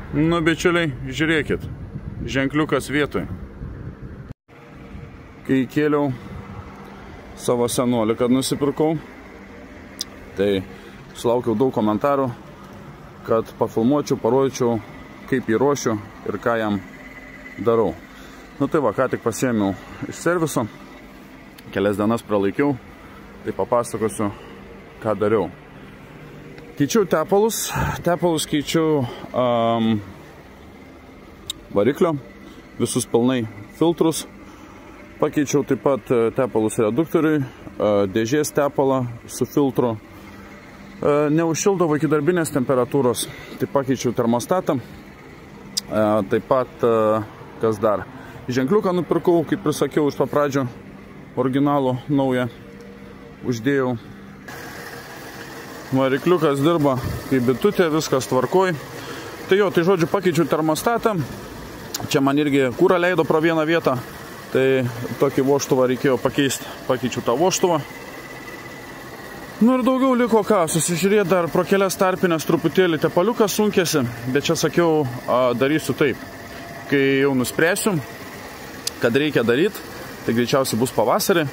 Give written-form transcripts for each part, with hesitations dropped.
Nu, bičiuliai, žiūrėkit, ženkliukas vietoj. Kai kėliau savo senolį, kad nusipirkau, tai sulaukiau daug komentarų, kad pafilmuočiau, parodyčiau, kaip jį ruošiu ir ką jam darau. Nu tai va, ką tik pasiėmiau iš serviso, kelias dienas pralaikiau, tai papasakosiu, ką dariau. Keičiau tepalus keičiau variklio, visus pilnai filtrus, pakeičiau taip pat tepalus reduktoriui, dėžės tepalą su filtru. Neužšildavo iki darbinės temperatūros, tai pakeičiau termostatą, taip pat, kas dar, ženkliuką nupirkau, kaip ir sakiau, iš papradžio originalo naują uždėjau. Varikliukas dirba kaip bitutė, viskas tvarkoj. Tai jo, tai žodžiu, pakeičiau termostatą. Čia man irgi kūrą leido pro vieną vietą, tai tokį vožtuvą reikėjo pakeisti. Pakeičiau tą vožtuvą. Nu ir daugiau liko ką, susižiūrėti dar pro kelias tarpinės truputėlį tepaliukas sunkėsi, bet čia sakiau, darysiu taip. Kai jau nuspręsiu, kad reikia daryti, tai greičiausiai bus pavasarį.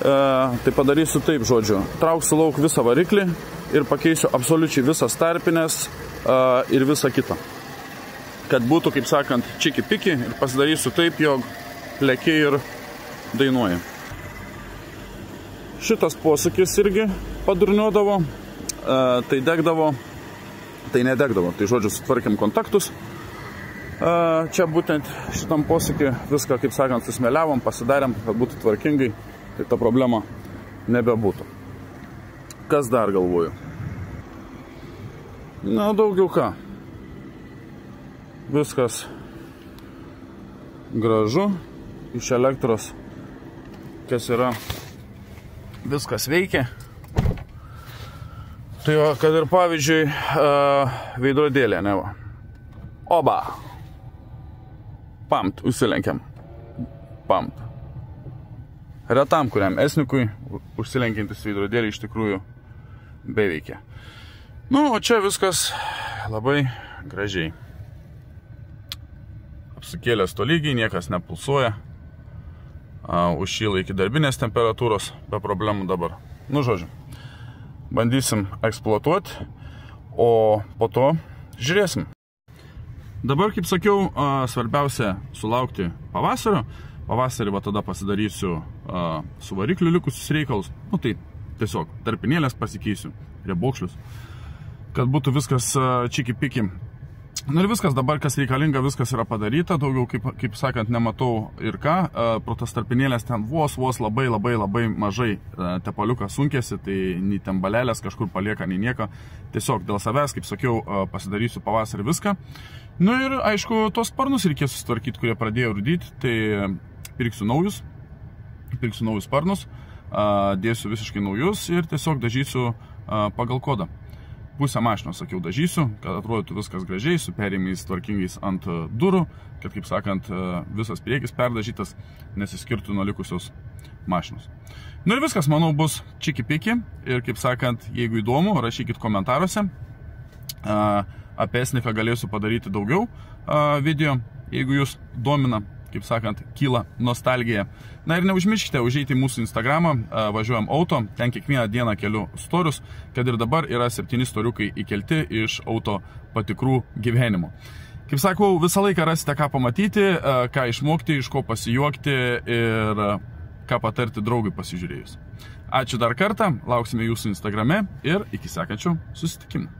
Tai padarysiu taip, žodžiu, trauksiu lauk visą variklį ir pakeisiu absoliučiai visas tarpinės ir visą kitą. Kad būtų, kaip sakant, čiki-piki ir pasidarysiu taip, jog plekiai ir dainuoja. Šitas posūkis irgi padurniuodavo, tai degdavo, tai nedegdavo. Tai žodžiu, sutvarkėm kontaktus. Čia būtent šitam posūkį viską, kaip sakant, susmeliavom, pasidarėm, kad būtų tvarkingai. Tai ta problema nebebūtų. Kas dar galvoju? Na, daugiau ką. Viskas gražu. Iš elektros, kas yra, viskas veikia. Tai va, kad ir pavyzdžiui, veidrodėlė, ne va. Oba! Pamt, užsilenkiam. Pamt. Retam kuriam esnikui užsilenkiantis veidrodėlį iš tikrųjų beveikia. Nu, o čia viskas labai gražiai. Apsikėlęs tolygiai, niekas nepulsuoja. Užšyla iki darbinės temperatūros, be problemų dabar. Nu, žodžiu, bandysim eksploatuoti, o po to žiūrėsim. Dabar, kaip sakiau, svarbiausia sulaukti pavasario. Pavasarį va tada pasidarysiu su varikliu likusius reikalus. Nu tai tiesiog tarpinėlės pasikeisiu, riebokšlius, kad būtų viskas čiki-piki. Nu ir viskas dabar, kas reikalinga, viskas yra padaryta. Daugiau, kaip sakant, nematau ir ką. Pro tas tarpinėlės ten vos labai mažai tepaliukas sunkėsi, tai nei ten balelės kažkur palieka, nei nieko. Tiesiog dėl savęs, kaip sakiau, pasidarysiu pavasarį viską. Nu ir aišku, tos sparnus reikės susitvarkyti, kurie pradėjo rudyti, tai pirksiu naujus sparnus, dėsiu visiškai naujus ir tiesiog dažysiu pagal kodą. Pusę mašinos, sakiau, dažysiu, kad atrodytų viskas gražiai, su perėjimais tvarkingais ant durų, kad, kaip sakant, visas priekis perdažytas, nesiskirtų nuo likusios mašinos. Nu ir viskas, manau, bus čiki-piki ir, kaip sakant, jeigu įdomu, rašykit komentaruose. Apie esniką galėsiu padaryti daugiau video, jeigu jūs domina, kaip sakant, kyla nostalgija. Na ir neužmirškite užeiti į mūsų Instagramą, važiuojam auto, ten kiekvieną dieną keliu storius, kad ir dabar yra 7 storiukai įkelti iš auto patikrų gyvenimo. Kaip sakau, visą laiką rasite ką pamatyti, ką išmokti, iš ko pasijuokti ir ką patarti draugui pasižiūrėjus. Ačiū dar kartą, lauksime jūsų Instagrame ir iki sekančių susitikimų.